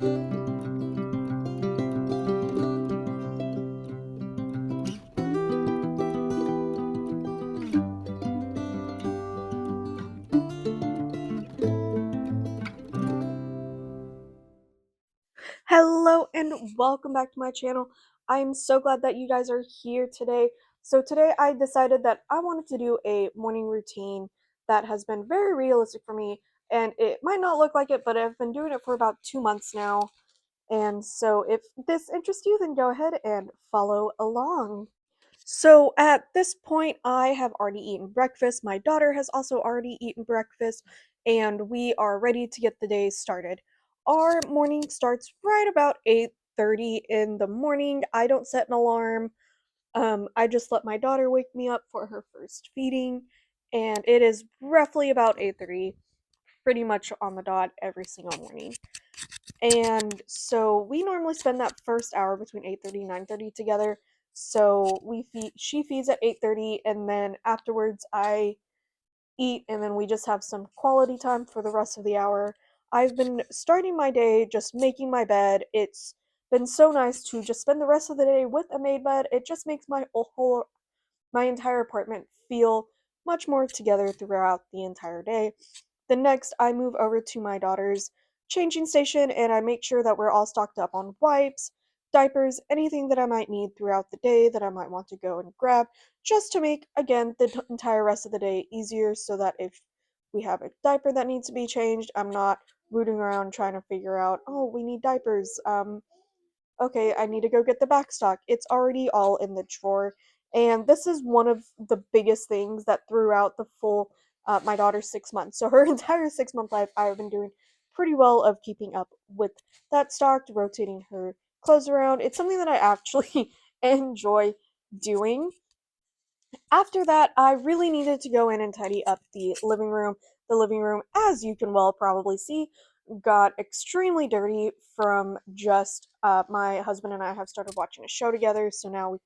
Hello and welcome back to my channel. I'm so glad that you guys are here today. So today I decided that I wanted to do a morning routine that has been very realistic for me, and it might not look like it, but I've been doing it for about 2 months now. And so if this interests you, then go ahead and follow along. So at this point, I have already eaten breakfast. My daughter has also already eaten breakfast, and we are ready to get the day started. Our morning starts right about 8:30 in the morning. I don't set an alarm. I just let my daughter wake me up for her first feeding, and it is roughly about 8:30, pretty much on the dot every single morning. And so we normally spend that first hour between 8:30 and 9:30 together. So she feeds at 8:30, and then afterwards I eat, and then we just have some quality time for the rest of the hour. I've been starting my day just making my bed. It's been so nice to just spend the rest of the day with a made bed. It just makes my entire apartment feel much more together throughout the entire day. The next, I move over to my daughter's changing station and I make sure that we're all stocked up on wipes, diapers, anything that I might need throughout the day that I might want to go and grab, just to make, again, the entire rest of the day easier so that if we have a diaper that needs to be changed, I'm not rooting around trying to figure out, oh, we need diapers. Okay, I need to go get the backstock. It's already all in the drawer. And this is one of the biggest things that throughout the full my daughter's 6 months. So her entire 6 month life, I've been doing pretty well of keeping up with that stock, rotating her clothes around. It's something that I actually enjoy doing. After that, I really needed to go in and tidy up the living room. The living room, as you can well probably see, got extremely dirty from just my husband and I have started watching a show together. So now we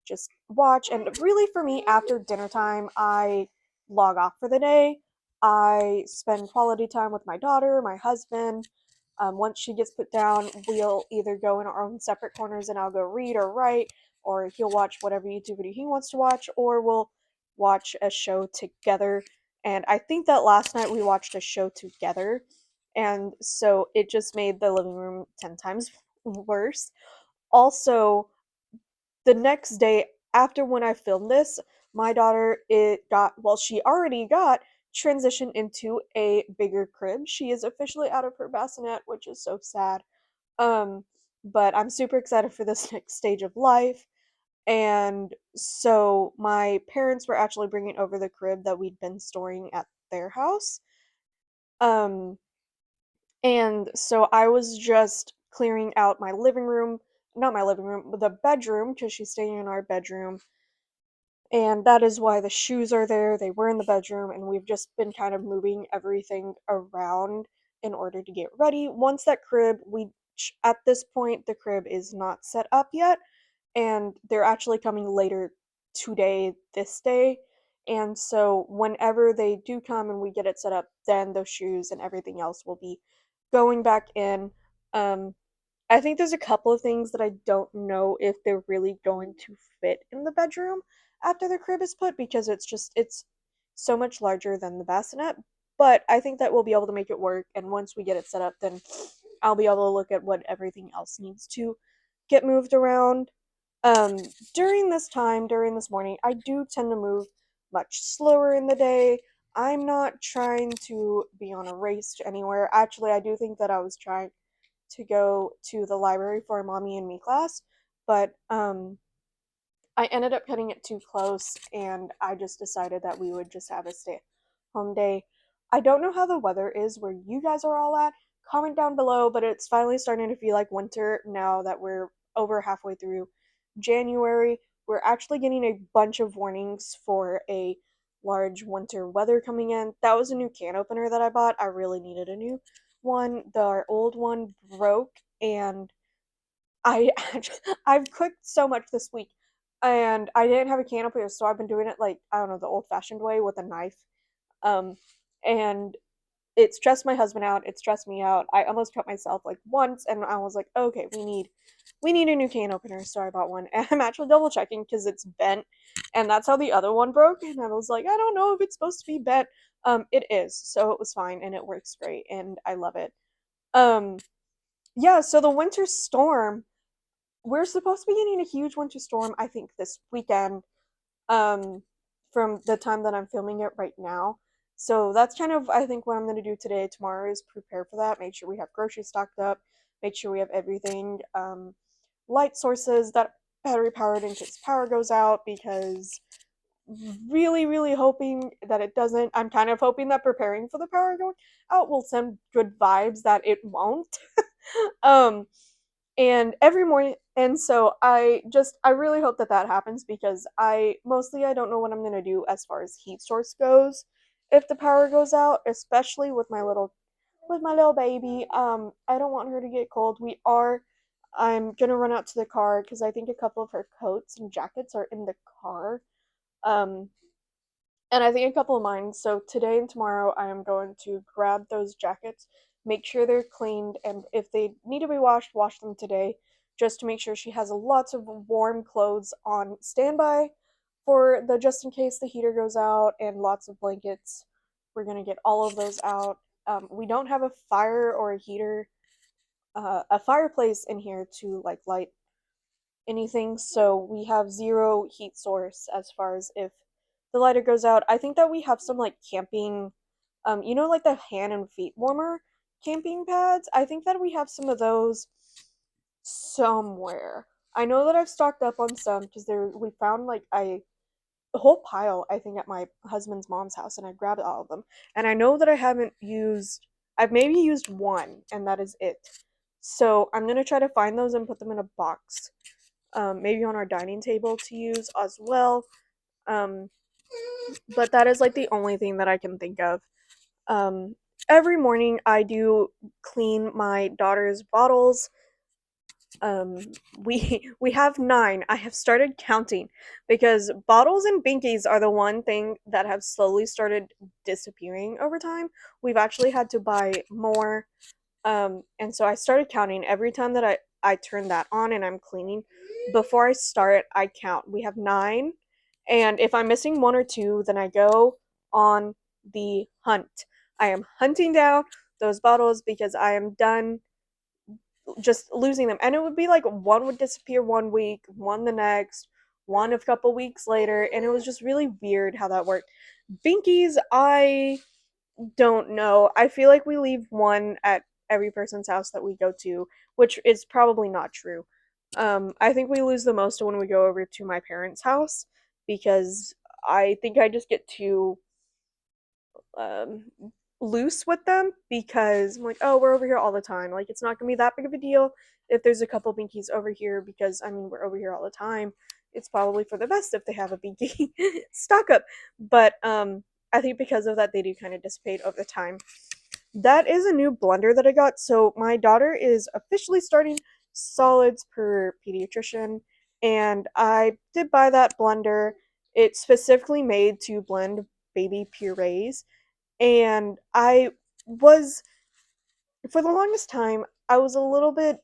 just watch. And really, for me, after dinner time, I log off for the day. I spend quality time with my daughter, my husband. Once she gets put down, we'll either go in our own separate corners and I'll go read or write, or he'll watch whatever YouTube video he wants to watch, or we'll watch a show together. And I think that last night we watched a show together, and so it just made the living room 10 times worse. Also, the next day after when I filmed this, my daughter she already got transitioned into a bigger crib. She is officially out of her bassinet, which is so sad. Um, but I'm super excited for this next stage of life. And so my parents were actually bringing over the crib that we'd been storing at their house. Um, and so I was just clearing out my living room, not my living room, but the bedroom, because she's staying in our bedroom. And that is why the shoes are there. They were in the bedroom, and we've just been kind of moving everything around in order to get ready. Once that crib, at this point, the crib is not set up yet, and they're actually coming later today, this day. And so, whenever they do come and we get it set up, then those shoes and everything else will be going back in. Um, I think there's a couple of things that I don't know if they're really going to fit in the bedroom after the crib is put, because it's so much larger than the bassinet. But I think that we'll be able to make it work, and once we get it set up, then I'll be able to look at what everything else needs to get moved around. Um, during this morning, I do tend to move much slower in the day. I'm not trying to be on a race to anywhere. Actually, I do think that I was trying to go to the library for a mommy and me class, but I ended up cutting it too close, and I just decided that we would just have a stay home day. I don't know how the weather is where you guys are all at. Comment down below, but it's finally starting to feel like winter now that we're over halfway through January. We're actually getting a bunch of warnings for a large winter weather coming in. That was a new can opener that I bought. I really needed a new one. The old one broke, and I I've cooked so much this week, and I didn't have a can opener, so I've been doing it like, I don't know, the old-fashioned way with a knife. Um, and it stressed my husband out, it stressed me out. I almost cut myself like once, and I was like, okay, we need a new can opener, so I bought one. And I'm actually double checking because it's bent, and that's how the other one broke. And I was like, I don't know if it's supposed to be bent. It is, so it was fine, and it works great, and I love it. Um, yeah. So the winter storm, we're supposed to be getting a huge winter storm, I think, this weekend. Um, from the time that I'm filming it right now. So that's kind of, I think, what I'm going to do today, tomorrow is prepare for that. Make sure we have groceries stocked up. Make sure we have everything. Light sources that battery powered in case power goes out, because really, really hoping that it doesn't. I'm kind of hoping that preparing for the power going out will send good vibes that it won't. um, and every morning, and so I really hope that that happens, because I don't know what I'm going to do as far as heat source goes if the power goes out, especially with my little baby. I don't want her to get cold. I'm going to run out to the car because I think a couple of her coats and jackets are in the car. um and I think a couple of mine. So today and tomorrow, I am going to grab those jackets, make sure they're cleaned, and if they need to be washed, wash them today, just to make sure she has lots of warm clothes on standby for the just in case the heater goes out, and lots of blankets. We're gonna get all of those out. We don't have a fire or a heater, a fireplace in here to like light anything, so we have zero heat source as far as if the lighter goes out. I think that we have some like camping, like the hand and feet warmer camping pads. I think that we have some of those somewhere. I know that I've stocked up on some because we found like a whole pile, I think, at my husband's mom's house, and I grabbed all of them. And I know that I've maybe used one, and that is it. So I'm gonna try to find those and put them in a box, maybe on our dining table to use as well. Um, but that is like the only thing that I can think of. Um, every morning I do clean my daughter's bottles. Um, we have 9. I have started counting because bottles and binkies are the one thing that have slowly started disappearing over time. We've actually had to buy more. And so I started counting every time that I turn that on and I'm cleaning. Before I start, I count. We have 9, and if I'm missing 1 or 2, then I go on the hunt. I am hunting down those bottles because I am done just losing them. And it would be like one would disappear one week, one the next, one a couple weeks later, and it was just really weird how that worked. Binkies, I don't know. I feel like we leave one at every person's house that we go to, which is probably not true. I think we lose the most when we go over to my parents' house, because I think I just get too um, loose with them, because I'm like, oh, we're over here all the time. Like, it's not gonna be that big of a deal if there's a couple binkies over here, because I mean, we're over here all the time. It's probably for the best if they have a binky stock up. But I think because of that, they do kind of dissipate over the time. That is a new blender that I got. So my daughter is officially starting solids per pediatrician, and I did buy that blender. It's specifically made to blend baby purees, and I was, for the longest time, I was a little bit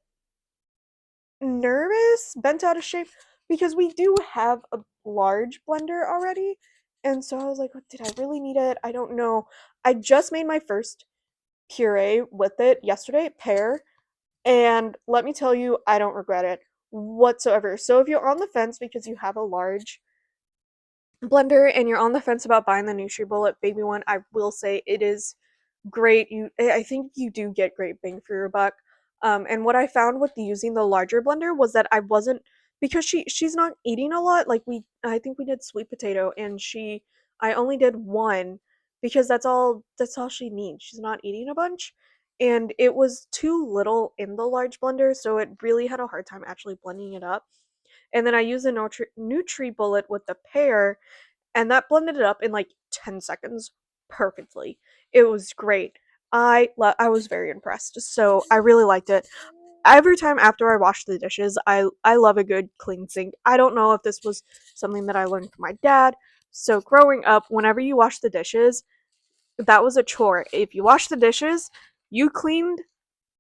nervous, bent out of shape, because we do have a large blender already. And so I was like, did I really need it? I don't know. I just made my first puree with it yesterday, pear, and let me tell you, I don't regret it whatsoever. So if you're on the fence because you have a large blender and you're on the fence about buying the NutriBullet baby one, I will say it is great. I think you do get great bang for your buck. And what I found with using the larger blender was that I wasn't, because she's not eating a lot. Like, I think we did sweet potato, and I only did one because that's all she needs. She's not eating a bunch, and it was too little in the large blender, so it really had a hard time actually blending it up. And then I used the NutriBullet with the pear, and that blended it up in like 10 seconds perfectly. It was great. I was very impressed. So I really liked it. Every time after I wash the dishes, I love a good clean sink. I don't know if this was something that I learned from my dad. So growing up, whenever you wash the dishes, that was a chore. If you washed the dishes, you cleaned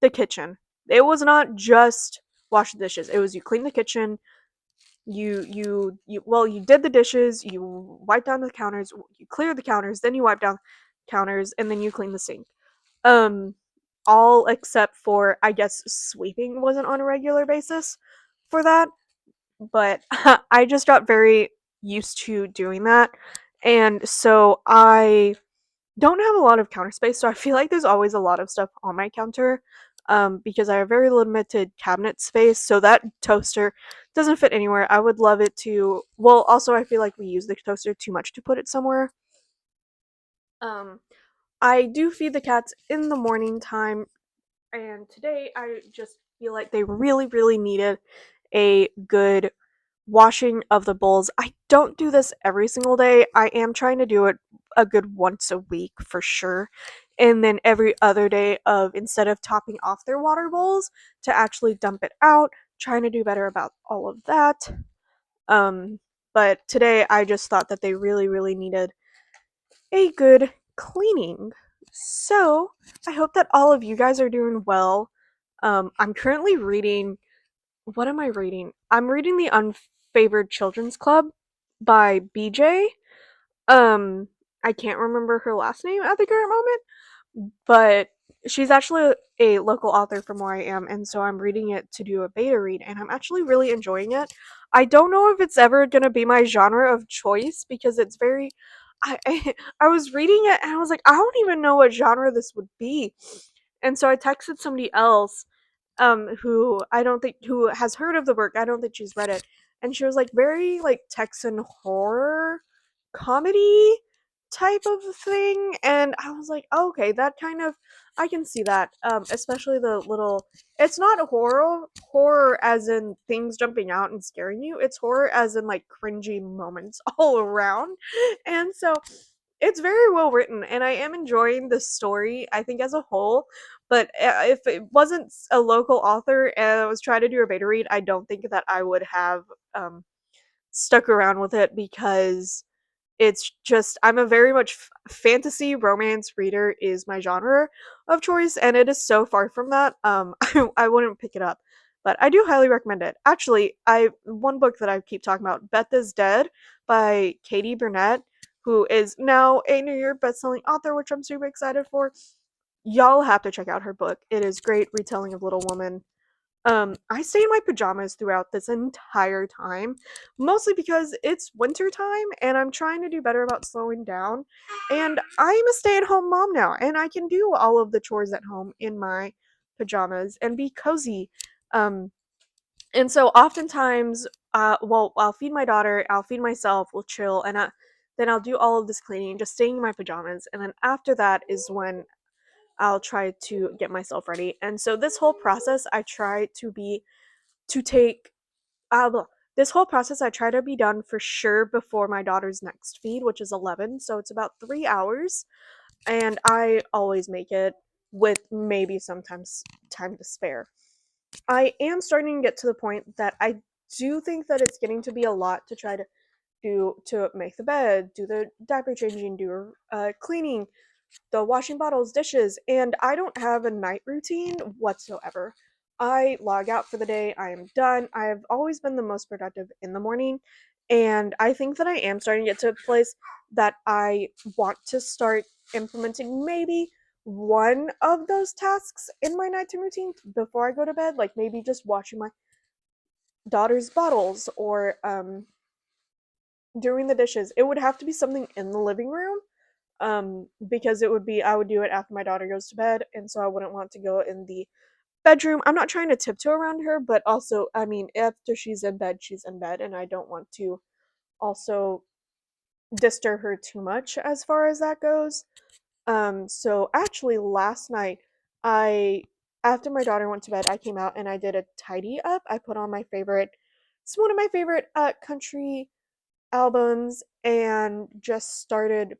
the kitchen. It was not just wash the dishes. It was you clean the kitchen, you did the dishes, you wiped down the counters, you cleared the counters, then you wiped down counters, and then you clean the sink. Um, all except for, I guess, sweeping wasn't on a regular basis for that, but I just got very used to doing that. And so I don't have a lot of counter space, so I feel like there's always a lot of stuff on my counter. Because I have very limited cabinet space, so that toaster doesn't fit anywhere. I would love it to. Well, also, I feel like we use the toaster too much to put it somewhere. Um, I do feed the cats in the morning time, and today I just feel like they really, really needed a good washing of the bowls. I don't do this every single day. I am trying to do it a good once a week for sure. And then every other day of instead of topping off their water bowls to actually dump it out, trying to do better about all of that. Um but today I just thought that they really really needed a good cleaning. So, I hope that all of you guys are doing well. I'm currently reading, what am I reading? I'm reading The Unfavored Children's Club by BJ. Um, I can't remember her last name at the current moment, but she's actually a local author from where I am, and so I'm reading it to do a beta read, and I'm actually really enjoying it. I don't know if it's ever gonna be my genre of choice because it's very. I was reading it and I was like, I don't even know what genre this would be, and so I texted somebody else who I don't think who has heard of the work. I don't think she's read it. And she was like very like Texan horror comedy type of thing, and I was like, oh, okay, that kind of, I can see that. Especially the little, it's not horror as in things jumping out and scaring you. It's horror as in like cringy moments all around. And so it's very well written and I am enjoying the story, I think, as a whole. But if it wasn't a local author and I was trying to do a beta read, I don't think that I would have um, stuck around with it because it's just, I'm a very much fantasy romance reader is my genre of choice, and it is so far from that. I wouldn't pick it up, but I do highly recommend it. Actually, I one book that I keep talking about, Beth is Dead by Katie Burnett, who is now a New York bestselling author, which I'm super excited for. Y'all have to check out her book. It is great retelling of Little Woman. I stay in my pajamas throughout this entire time, mostly because it's winter time and I'm trying to do better about slowing down. And I'm a stay-at-home mom now, and I can do all of the chores at home in my pajamas and be cozy. Um, and so oftentimes, well, I'll feed my daughter, I'll feed myself, we'll chill, and then I'll do all of this cleaning, just staying in my pajamas. And then after that is when I'll try to get myself ready. And so this whole process, I try to be to take blah. This whole process I try to be done for sure before my daughter's next feed, which is 11, so it's about 3 hours, and I always make it with maybe sometimes time to spare. I am starting to get to the point that I do think that it's getting to be a lot to try to do to make the bed, do the diaper changing, do cleaning, the washing bottles, dishes, and I don't have a night routine whatsoever. I log out for the day, I am done. I have always been the most productive in the morning, and I think that I am starting to get to a place that I want to start implementing maybe one of those tasks in my nighttime routine before I go to bed, like maybe just washing my daughter's bottles or doing the dishes. It would have to be something in the living room because it would be, I would do it after my daughter goes to bed, and so I wouldn't want to go in the bedroom. I'm not trying to tiptoe around her, but also, I mean, after she's in bed, and I don't want to also disturb her too much as far as that goes. So actually last night, I after my daughter went to bed, I came out and I did a tidy up. I put on my favorite, it's one of my favorite country albums, and just started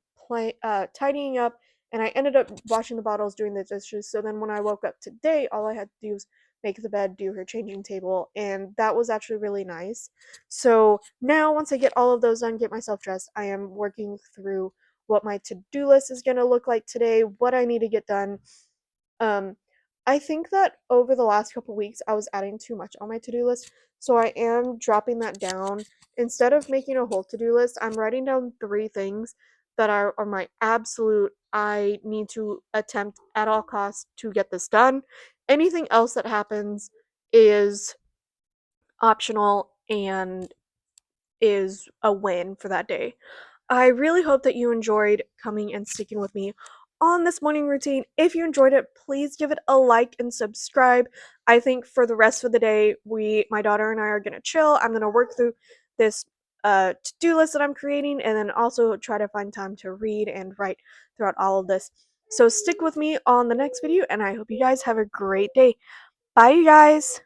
tidying up, and I ended up washing the bottles, doing the dishes. So then when I woke up today, all I had to do was make the bed, do her changing table, and that was actually really nice. So now once I get all of those done, get myself dressed, I am working through what my to-do list is going to look like today, what I need to get done. Um, I think that over the last couple weeks, I was adding too much on my to-do list, so I am dropping that down. Instead of making a whole to-do list, I'm writing down 3 things that are my absolute, I need to attempt at all costs to get this done. Anything else that happens is optional and is a win for that day. I really hope that you enjoyed coming and sticking with me on this morning routine. If you enjoyed it, please give it a like and subscribe. I think for the rest of the day, my daughter and I are gonna chill. I'm gonna work through this to-do list that I'm creating, and then also try to find time to read and write throughout all of this. So stick with me on the next video, and I hope you guys have a great day. Bye, you guys!